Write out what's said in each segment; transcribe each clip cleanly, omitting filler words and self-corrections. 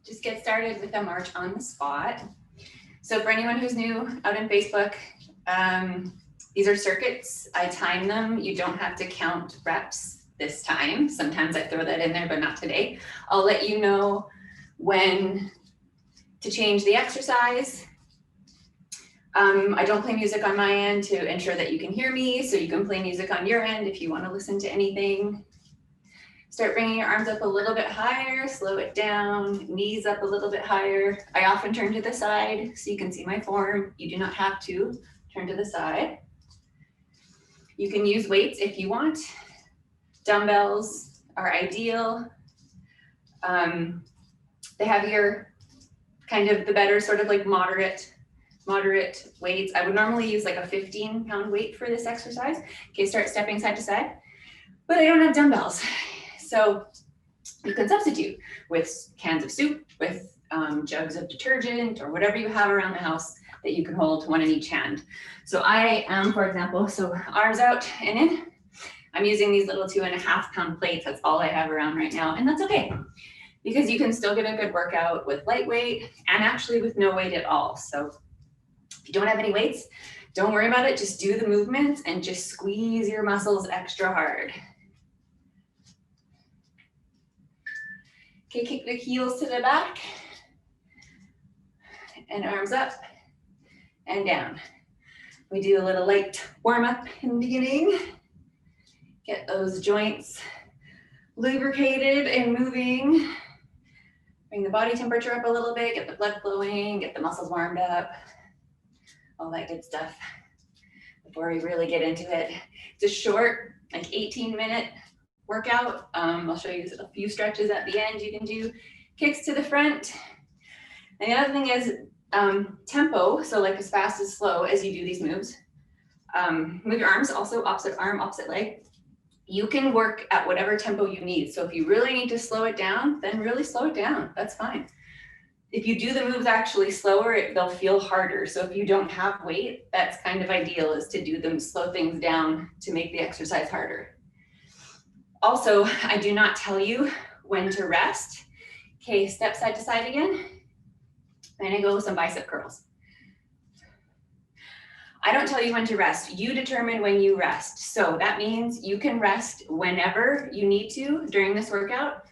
just get started with a march on the spot. So for anyone who's new out in Facebook, these are circuits. I time them. You don't have to count reps this time. Sometimes I throw that in there, but not today. I'll let you know when to change the exercise. I don't play music on my end to ensure that you can hear me, so you can play music on your end if you want to listen to anything. Start bringing your arms up a little bit higher, slow it down, knees up a little bit higher. I often turn to the side so you can see my form. You do not have to turn to the side. You can use weights if you want. Dumbbells are ideal. The heavier, kind of the better, sort of like moderate weights. I would normally use like a 15-pound weight for this exercise. Okay, start stepping side to side, but I don't have dumbbells. So you can substitute with cans of soup, with jugs of detergent, or whatever you have around the house that you can hold, one in each hand. So I am, for example, so arms out and in. I'm using these little 2.5-pound plates. That's all I have around right now, and that's okay, because you can still get a good workout with lightweight and actually with no weight at all. So if you don't have any weights, don't worry about it. Just do the movements and just squeeze your muscles extra hard. Okay, kick the heels to the back and arms up and down. We do a little light warm up in the beginning. Get those joints lubricated and moving. Bring the body temperature up a little bit, get the blood flowing, get the muscles warmed up, all that good stuff before we really get into it. It's a short, like 18-minute workout. I'll show you a few stretches at the end you can do. Kicks to the front. And the other thing is tempo, so like as fast as slow as you do these moves. Move your arms, also opposite arm, opposite leg. You can work at whatever tempo you need. So if you really need to slow it down, then really slow it down. That's fine. If you do the moves actually slower, they'll feel harder. So if you don't have weight, that's kind of ideal, is to do them, slow things down to make the exercise harder. Also, I do not tell you when to rest. Okay, step side to side again. Then I go with some bicep curls. I don't tell you when to rest. You determine when you rest. So that means you can rest whenever you need to during this workout,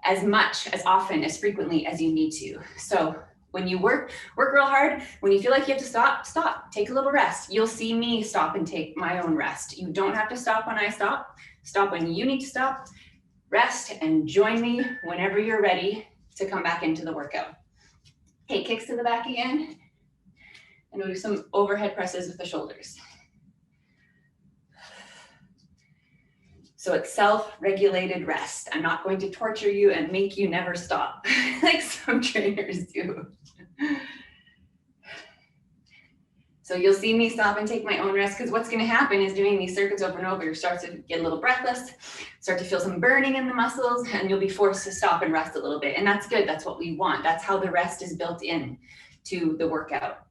as much, as often, as frequently as you need to. So when you work real hard, when you feel like you have to stop, stop, take a little rest. You'll see me stop and take my own rest. You don't have to stop when I stop. Stop when you need to stop, rest, and join me whenever you're ready to come back into the workout. Okay, kicks to the back again. And we'll do some overhead presses with the shoulders. So it's self-regulated rest. I'm not going to torture you and make you never stop, like some trainers do. So you'll see me stop and take my own rest, because what's gonna happen is, doing these circuits over and over, you start to get a little breathless, start to feel some burning in the muscles, and you'll be forced to stop and rest a little bit. And that's good, that's what we want. That's how the rest is built in to the workout.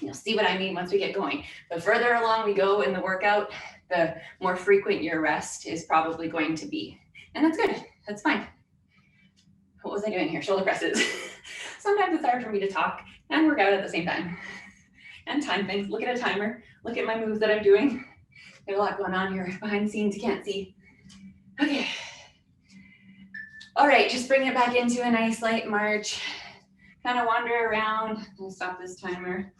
You'll see what I mean once we get going. The further along we go in the workout, the more frequent your rest is probably going to be. And that's good, that's fine. What was I doing here? Shoulder presses. Sometimes it's hard for me to talk and work out at the same time. And time things, look at a timer, look at my moves that I'm doing. There's a lot going on here behind the scenes you can't see. Okay. All right, just bring it back into a nice light march. Kind of wander around. I'll stop this timer.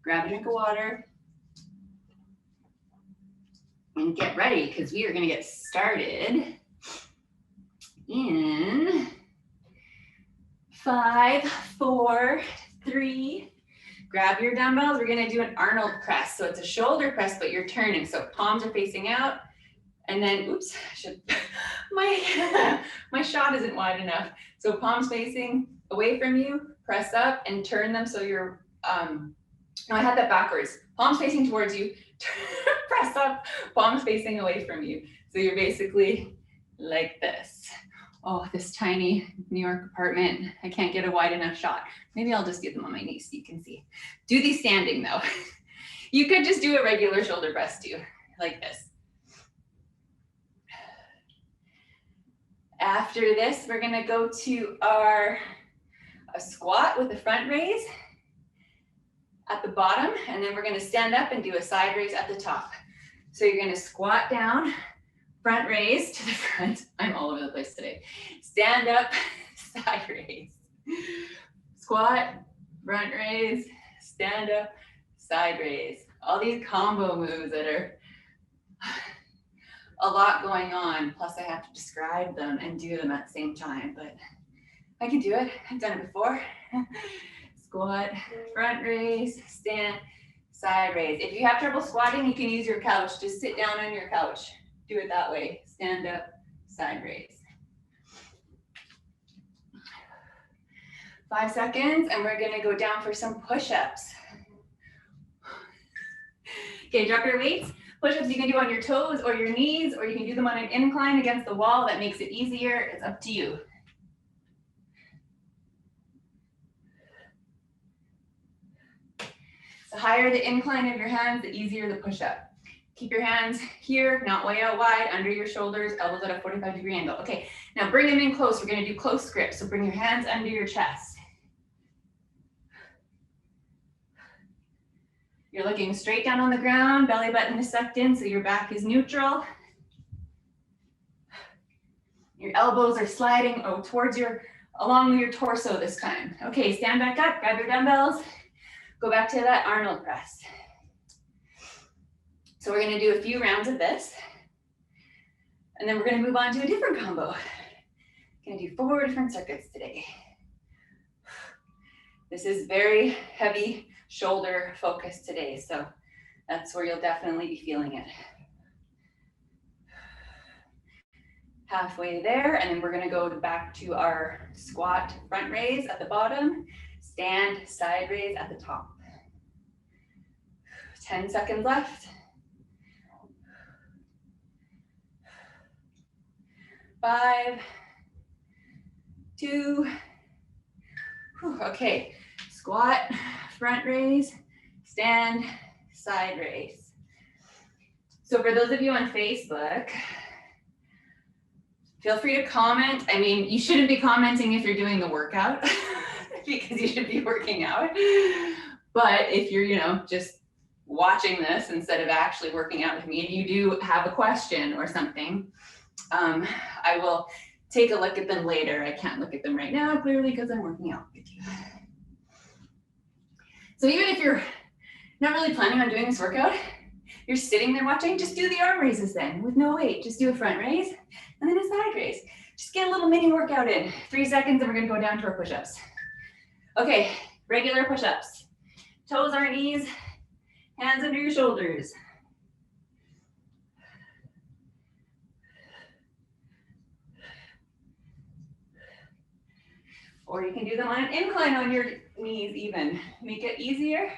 Grab a drink of water. And get ready, because we are gonna get started in 5, 4, 3, grab your dumbbells. We're gonna do an Arnold press. So it's a shoulder press, but you're turning. So palms are facing out. And then, oops, my shot isn't wide enough. So palms facing away from you, press up and turn them so you're, no, I had that backwards. Palms facing towards you, press up, palms facing away from you. So you're basically like this. Oh, this tiny New York apartment, I can't get a wide enough shot. Maybe I'll just do them on my knees so you can see. Do these standing though. You could just do a regular shoulder press too, like this. After this, we're gonna go to a squat with a front raise at the bottom, and then we're gonna stand up and do a side raise at the top. So you're gonna squat down, front raise to the front. I'm all over the place today. Stand up, side raise. Squat, front raise, stand up, side raise. All these combo moves that are a lot going on, plus I have to describe them and do them at the same time, but I can do it. I've done it before. Squat, front raise, stand, side raise. If you have trouble squatting, you can use your couch. Just sit down on your couch. Do it that way. Stand up, side raise. 5 seconds, and we're gonna go down for some push-ups. Okay, drop your weights. Push-ups you can do on your toes or your knees, or you can do them on an incline against the wall. That makes it easier. It's up to you. The higher the incline of your hands, the easier the push-up. Keep your hands here, not way out wide, under your shoulders, elbows at a 45-degree angle. Okay, now bring them in close. We're gonna do close grip. So bring your hands under your chest. You're looking straight down on the ground, belly button is sucked in, so your back is neutral. Your elbows are sliding towards along your torso this time. Okay, stand back up, grab your dumbbells, go back to that Arnold press. So we're gonna do a few rounds of this, and then we're gonna move on to a different combo. Gonna do 4 different circuits today. This is very heavy shoulder focus today, so that's where you'll definitely be feeling it. Halfway there, and then we're gonna go back to our squat front raise at the bottom, stand side raise at the top. 10 seconds left. 5, 2, okay, squat, front raise, stand, side raise. So for those of you on Facebook, feel free to comment. I mean, you shouldn't be commenting if you're doing the workout because you should be working out. But if you're, just watching this instead of actually working out with me, and you do have a question or something, I will take a look at them later. I can't look at them right now, clearly, because I'm working out with you. So even if you're not really planning on doing this workout, you're sitting there watching, just do the arm raises then with no weight. Just do a front raise and then a side raise. Just get a little mini workout in. 3 seconds and we're gonna go down to our push-ups. Okay, regular push-ups. Toes on knees, hands under your shoulders. Or you can do them on an incline on your knees even. Make it easier.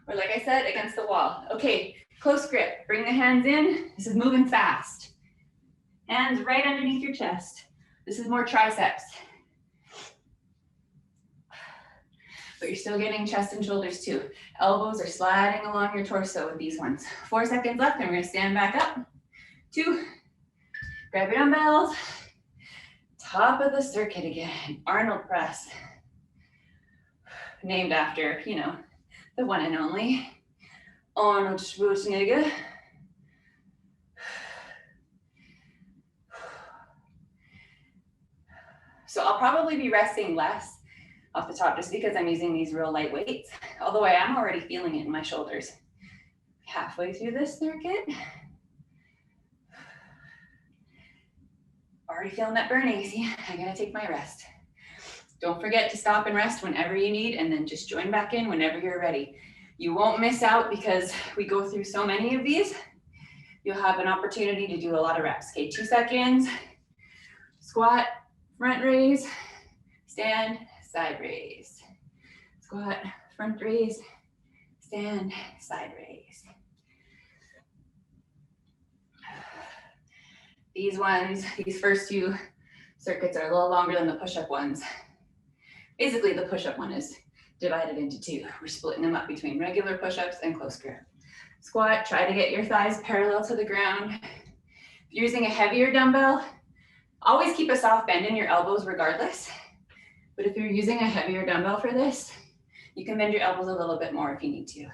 Or like I said, against the wall. Okay, close grip. Bring the hands in. This is moving fast. Hands right underneath your chest. This is more triceps. But you're still getting chest and shoulders too. Elbows are sliding along your torso with these ones. 4 seconds left, and we're gonna stand back up. 2, grab your dumbbells. Top of the circuit again, Arnold press. Named after, the one and only Arnold Schwarzenegger. So I'll probably be resting less off the top just because I'm using these real light weights, although I am already feeling it in my shoulders. Halfway through this circuit. Already feeling that burning. See, I gotta take my rest. Don't forget to stop and rest whenever you need, and then just join back in whenever you're ready. You won't miss out because we go through so many of these. You'll have an opportunity to do a lot of reps. Okay, 2 seconds. Squat, front raise, stand, side raise. Squat, front raise, stand, side raise. These first 2 circuits are a little longer than the push-up ones. Basically, the push-up one is divided into 2. We're splitting them up between regular push-ups and close grip. Squat, try to get your thighs parallel to the ground. If you're using a heavier dumbbell, Always keep a soft bend in your elbows regardless. But if you're using a heavier dumbbell for this, you can bend your elbows a little bit more if you need to.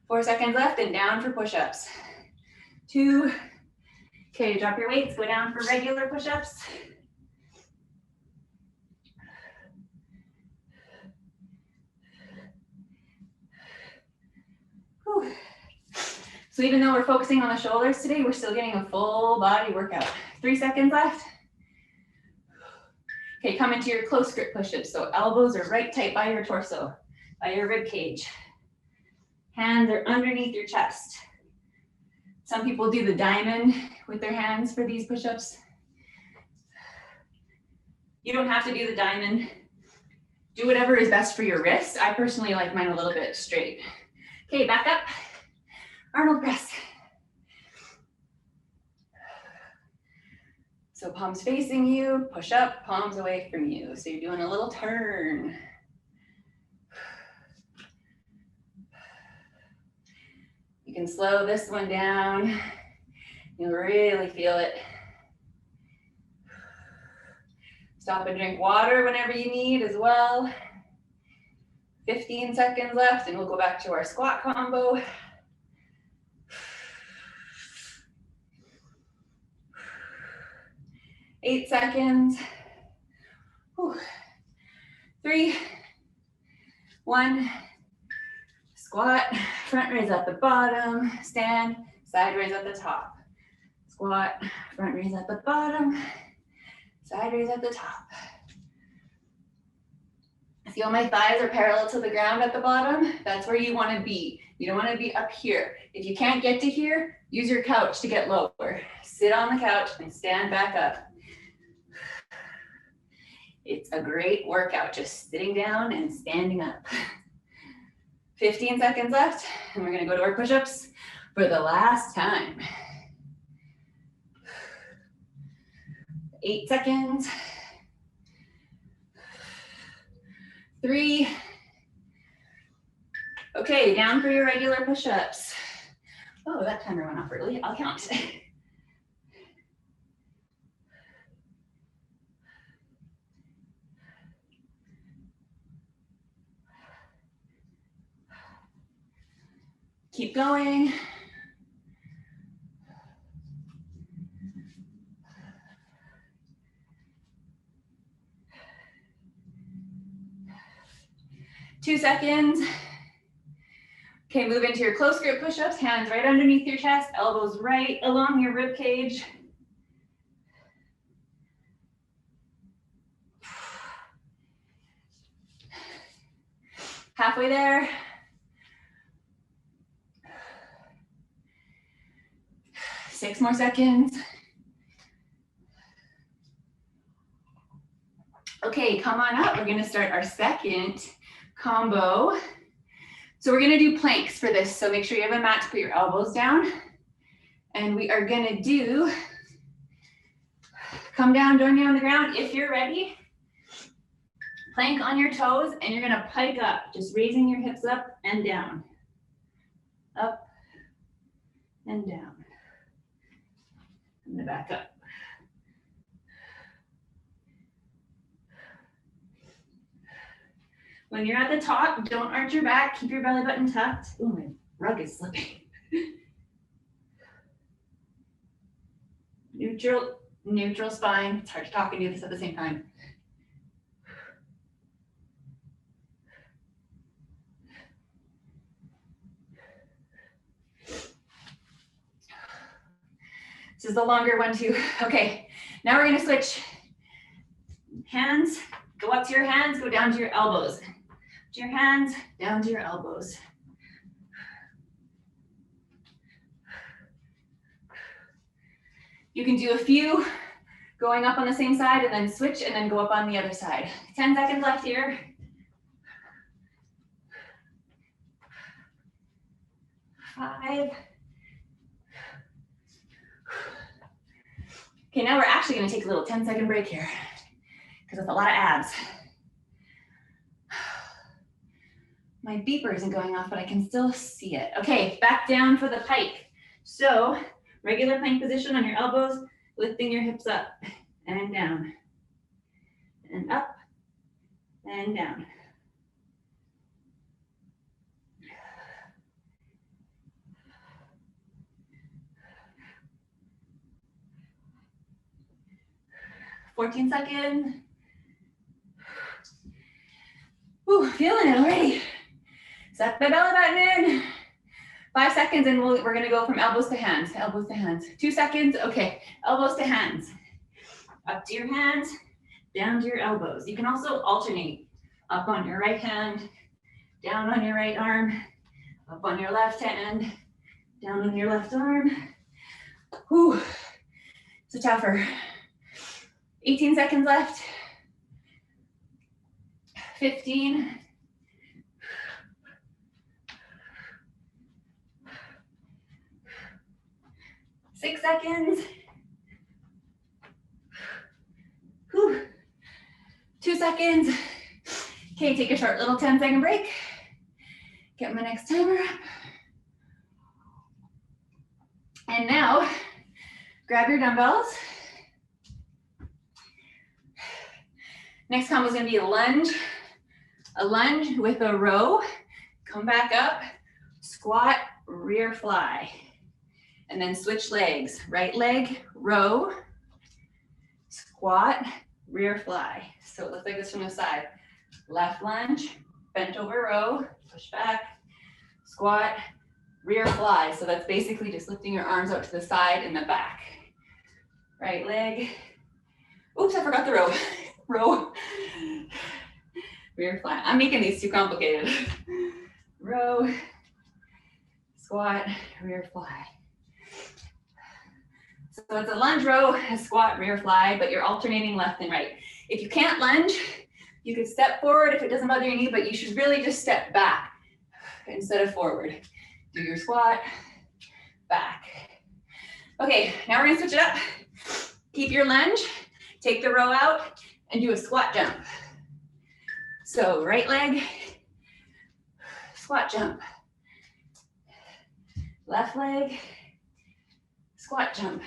4 seconds left and down for push-ups. 2. Okay, drop your weights, go down for regular push-ups. Whew. So even though we're focusing on the shoulders today, we're still getting a full body workout. 3 seconds left. Okay, come into your close grip push-ups. So elbows are right tight by your torso, by your rib cage. Hands are underneath your chest. Some people do the diamond with their hands for these push-ups. You don't have to do the diamond. Do whatever is best for your wrists. I personally like mine a little bit straight. Okay, back up. Arnold press. So palms facing you, push up, palms away from you. So you're doing a little turn. You can slow this one down. You'll really feel it. Stop and drink water whenever you need as well. 15 seconds left and we'll go back to our squat combo. Eight seconds. Whew. 3, 1. Squat, front raise at the bottom, stand, side raise at the top. Squat, front raise at the bottom, side raise at the top. Feel my thighs are parallel to the ground at the bottom. That's where you want to be. You don't want to be up here. If you can't get to here, use your couch to get lower. Sit on the couch and stand back up. It's a great workout, just sitting down and standing up. 15 seconds left, and we're gonna go to our push-ups for the last time. 8 seconds. 3. Okay, down for your regular push-ups. Oh, that timer went off early. I'll count. Keep going. Two seconds. Okay, move into your close grip push-ups, hands right underneath your chest, elbows right along your rib cage. Halfway there. Six more seconds. Okay, come on up. We're gonna start our second combo. So we're gonna do planks for this. So make sure you have a mat to put your elbows down. And we are gonna do, come down, join me on the ground if you're ready. Plank on your toes and you're gonna pike up, just raising your hips up and down. Up and down. I'm gonna back up. When you're at the top, don't arch your back, keep your belly button tucked. Ooh, my rug is slipping. Neutral spine. It's hard to talk and do this at the same time. This is the longer one too. Okay, now we're gonna switch. Hands, go up to your hands, go down to your elbows. To your hands, down to your elbows. You can do a few going up on the same side and then switch and then go up on the other side. 10 seconds left here. 5. Okay, now we're actually gonna take a little 10-second break here because it's a lot of abs. My beeper isn't going off, but I can still see it. Okay, back down for the pike. So Regular plank position on your elbows, lifting your hips up and down and up and down. "14 seconds. Ooh, feeling it already. Suck the belly button in. 5 seconds and we're gonna go from elbows to hands, elbows to hands. 2 seconds, okay, elbows to hands. Up to your hands, down to your elbows. You can also alternate. Up on your right hand, down on your right arm, up on your left hand, down on your left arm. Whew, it's a tougher. 18 seconds left. 15. 6 seconds. Whew. 2 seconds. Okay, take a short little 10-second break. Get my next timer up. And now, grab your dumbbells. Next combo is gonna be a lunge with a row. Come back up, squat, rear fly. And then switch legs. Right leg, row, squat, rear fly. So it looks like this from the side. Left lunge, bent over row, push back, squat, rear fly. So that's basically just lifting your arms out to the side and the back. Right leg. Oops, I forgot the row. Row, rear fly. I'm making these too complicated. Row, squat, rear fly. So it's a lunge row, a squat, rear fly, but you're alternating left and right. If you can't lunge, you could step forward if it doesn't bother your knee, but you should really just step back instead of forward. Do your squat, back. Okay, now we're gonna switch it up. Keep your lunge, take the row out, and do a squat jump. So right leg, squat jump. Left leg, squat jump.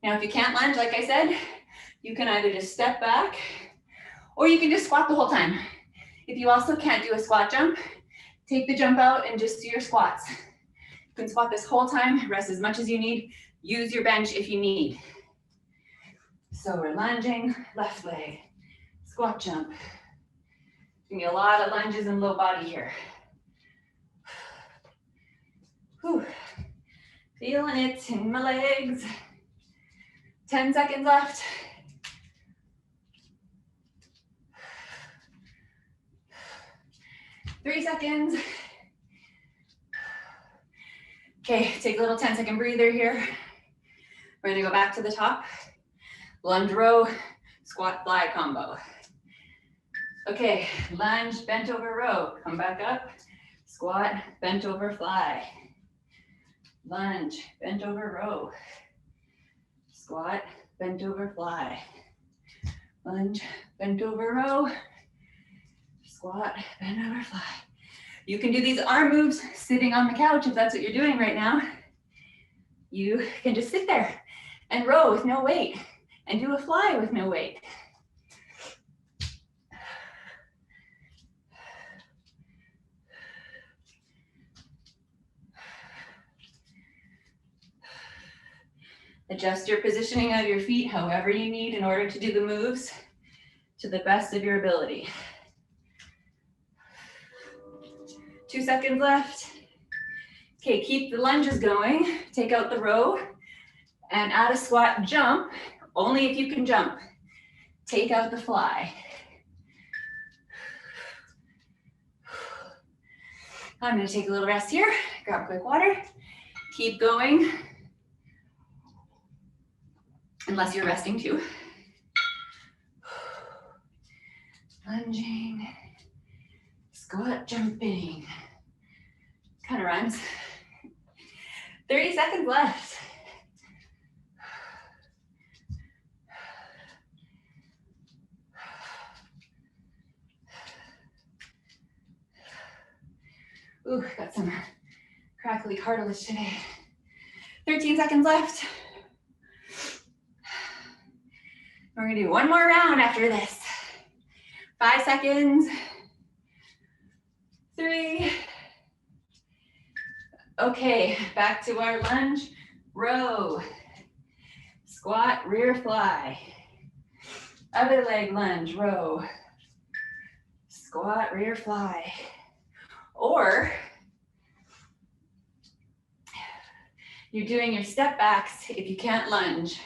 Now if you can't lunge, like I said, you can either just step back or you can just squat the whole time. If you also can't do a squat jump, take the jump out and just do your squats. You can squat this whole time, rest as much as you need. Use your bench if you need. So we're lunging, left leg, squat jump. Doing a lot of lunges and low body here. Whew. Feeling it in my legs. 10 seconds left. Three seconds. Okay, take a little 10-second breather here. We're gonna go back to the top. Lunge row, squat fly combo. Okay, lunge, bent over row. Come back up. Squat, bent over fly. Lunge, bent over row. Squat, bent over fly. Lunge, bent over row. Squat, bent over fly. You can do these arm moves sitting on the couch if that's what you're doing right now. You can just sit there and row with no weight and do a fly with no weight. Adjust your positioning of your feet however you need in order to do the moves to the best of your ability. 2 seconds left. Okay, keep the lunges going. Take out the row and add a squat jump, only if you can jump. Take out the fly. I'm gonna take a little rest here, grab a quick water, keep going. Unless you're resting too. Lunging, squat jumping. Kind of rhymes. 30 seconds left. Ooh, got some crackly cartilage today. 13 13 seconds left. We're gonna do one more round after this. 5 seconds. 3. Okay, back to our lunge. Row. Squat, rear fly. Other leg lunge, row. Squat, rear fly. Or you're doing your step backs if you can't lunge,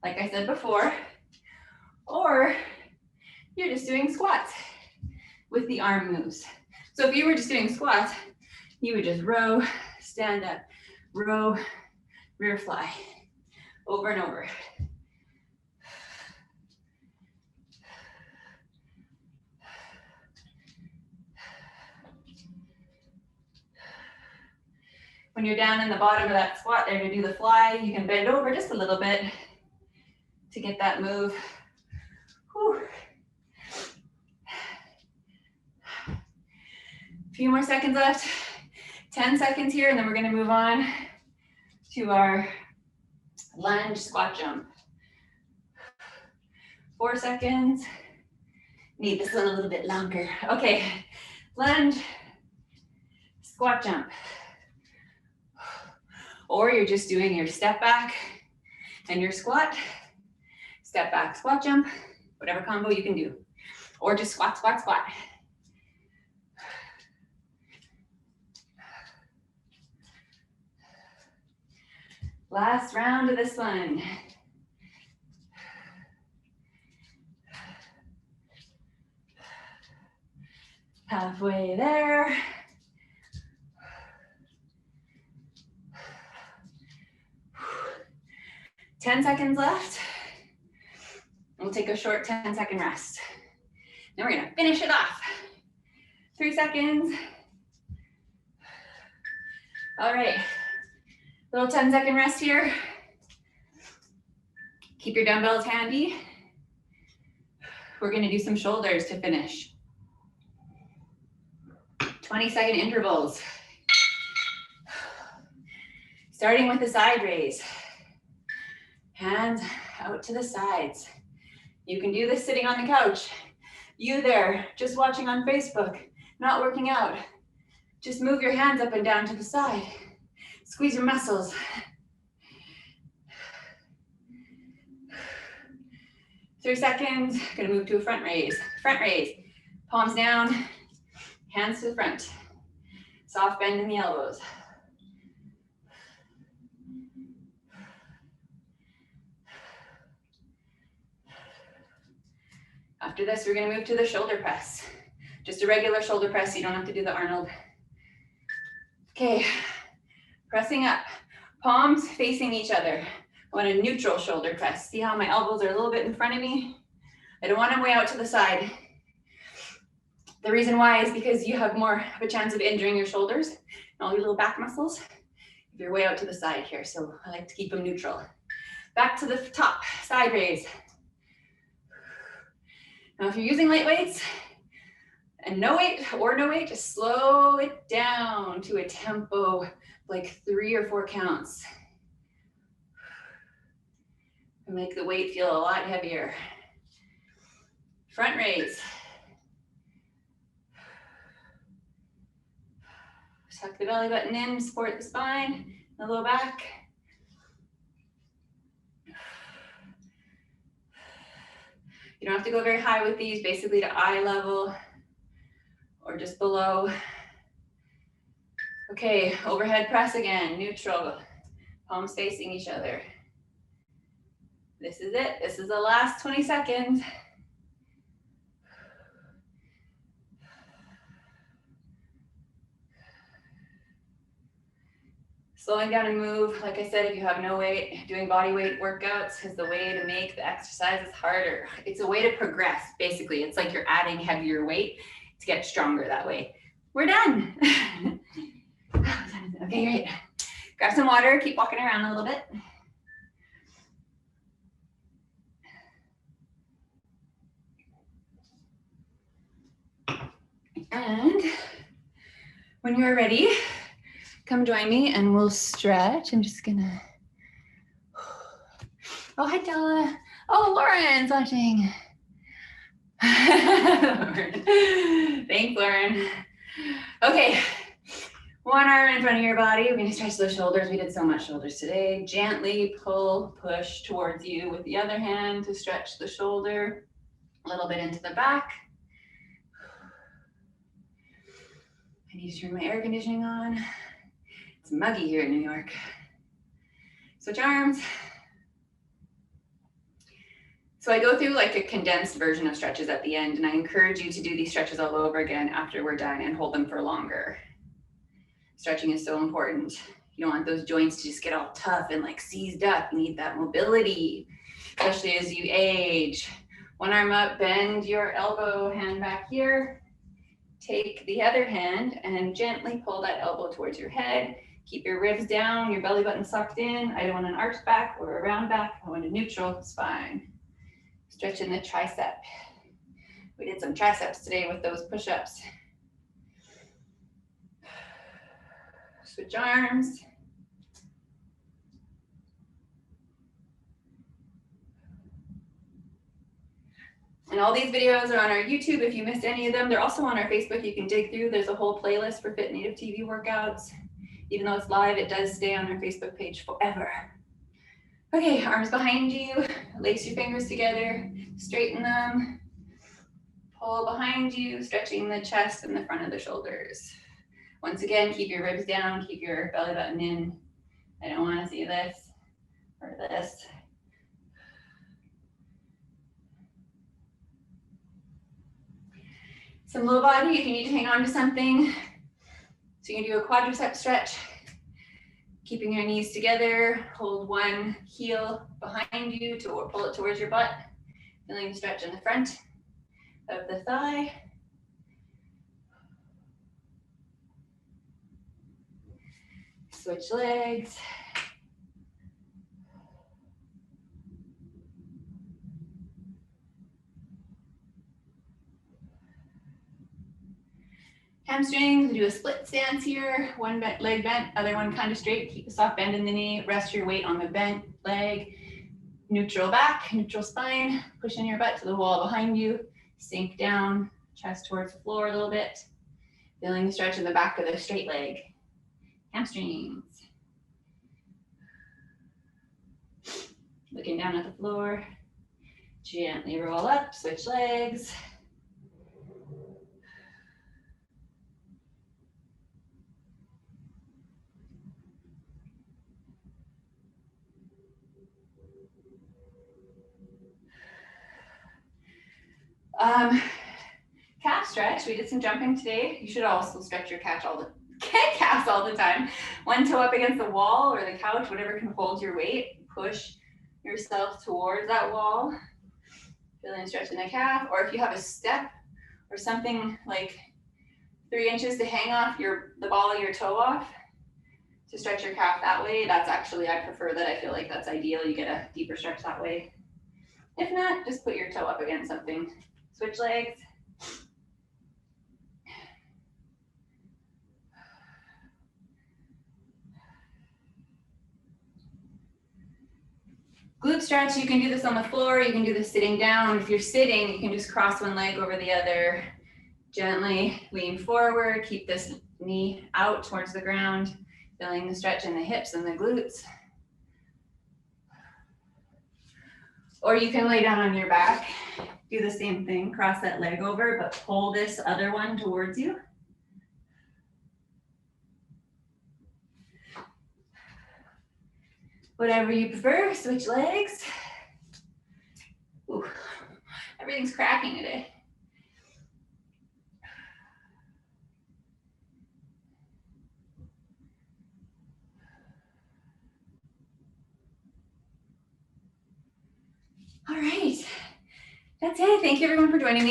like I said before. Or you're just doing squats with the arm moves. So if you were just doing squats, you would just row, stand up, row, rear fly, over and over. When you're down in the bottom of that squat there to do the fly, you can bend over just a little bit to get that move. Whew. A few more seconds left. 10 seconds here, and then we're gonna move on to our lunge squat jump. 4 seconds. Need this one a little bit longer. Okay, lunge, squat jump. Or you're just doing your step back and your squat, step back, squat jump, whatever combo you can do. Or just squat, squat, squat. Last round of this one. Halfway there. Ten seconds left. We'll take a short 10-second rest. Then we're gonna finish it off. 3 seconds. All right, little 10-second rest here. Keep your dumbbells handy. We're gonna do some shoulders to finish. 20-second intervals. Starting with the side raise. Hands out to the sides. You can do this sitting on the couch. You there, just watching on Facebook, not working out. Just move your hands up and down to the side. Squeeze your muscles. Three seconds, gonna move to a front raise. Front raise, palms down, hands to the front. Soft bend in the elbows. After this, we're gonna move to the shoulder press. Just a regular shoulder press, you don't have to do the Arnold. Okay, pressing up, palms facing each other. I want a neutral shoulder press. See how my elbows are a little bit in front of me? I don't want them way out to the side. The reason why is because you have more of a chance of injuring your shoulders and all your little back muscles if you're way out to the side here. So I like to keep them neutral. Back to the top, side raise. Now if you're using light weights and no weight, just slow it down to a tempo like 3 or 4 counts. And make the weight feel a lot heavier. Front raise. Tuck the belly button in, support the spine, the low back. You don't have to go very high with these, basically to eye level or just below. Okay, overhead press again, neutral, palms facing each other. This is it, this is the last 20 seconds. Slowing down and move, like I said, if you have no weight, doing body weight workouts is the way to make the exercises harder. It's a way to progress, basically. It's like you're adding heavier weight to get stronger that way. We're done. Okay, great. Grab some water, keep walking around a little bit. And when you're ready, come join me and we'll stretch. I'm just gonna, oh, hi Della. Oh, Lauren's watching. Thanks, Lauren. Okay, one arm in front of your body. We're gonna stretch those shoulders. We did so much shoulders today. Gently pull, push towards you with the other hand to stretch the shoulder. A little bit into the back. I need to turn my air conditioning on. It's muggy here in New York. Switch arms. So I go through like a condensed version of stretches at the end, and I encourage you to do these stretches all over again after we're done and hold them for longer. Stretching is so important. You don't want those joints to just get all tough and like seized up. You need that mobility, especially as you age. One arm up, bend your elbow, hand back here. Take the other hand and gently pull that elbow towards your head. Keep your ribs down, your belly button sucked in. I don't want an arched back or a round back. I want a neutral spine. Stretching the tricep. We did some triceps today with those push-ups. Switch arms. And all these videos are on our YouTube. If you missed any of them, they're also on our Facebook. You can dig through. There's a whole playlist for Fit Native TV workouts. Even though it's live, it does stay on our Facebook page forever. Okay, arms behind you. Lace your fingers together. Straighten them. Pull behind you, stretching the chest and the front of the shoulders. Once again, keep your ribs down. Keep your belly button in. I don't want to see this or this. Some low body if you need to hang on to something. So you can do a quadricep stretch, keeping your knees together. Hold one heel behind you to pull it towards your butt. Feeling the stretch in the front of the thigh. Switch legs. Hamstrings, we do a split stance here. One leg bent, other one kind of straight. Keep a soft bend in the knee. Rest your weight on the bent leg. Neutral back, neutral spine. Pushing your butt to the wall behind you. Sink down, chest towards the floor a little bit. Feeling the stretch in the back of the straight leg. Hamstrings. Looking down at the floor. Gently roll up, switch legs. Calf stretch. We did some jumping today. You should also stretch your calves all the time. One toe up against the wall or the couch, whatever can hold your weight. Push yourself towards that wall. Feeling a stretch in the calf. Or if you have a step or something like 3 inches to hang off the ball of your toe off to stretch your calf that way, that's actually, I prefer that. I feel like that's ideal. You get a deeper stretch that way. If not, just put your toe up against something. Switch legs. Glute stretch, you can do this on the floor, you can do this sitting down. If you're sitting, you can just cross one leg over the other. Gently lean forward, keep this knee out towards the ground, feeling the stretch in the hips and the glutes. Or you can lay down on your back, do the same thing, cross that leg over, but pull this other one towards you. Whatever you prefer, switch legs. Ooh, everything's cracking today. All right, that's it. Thank you everyone for joining me.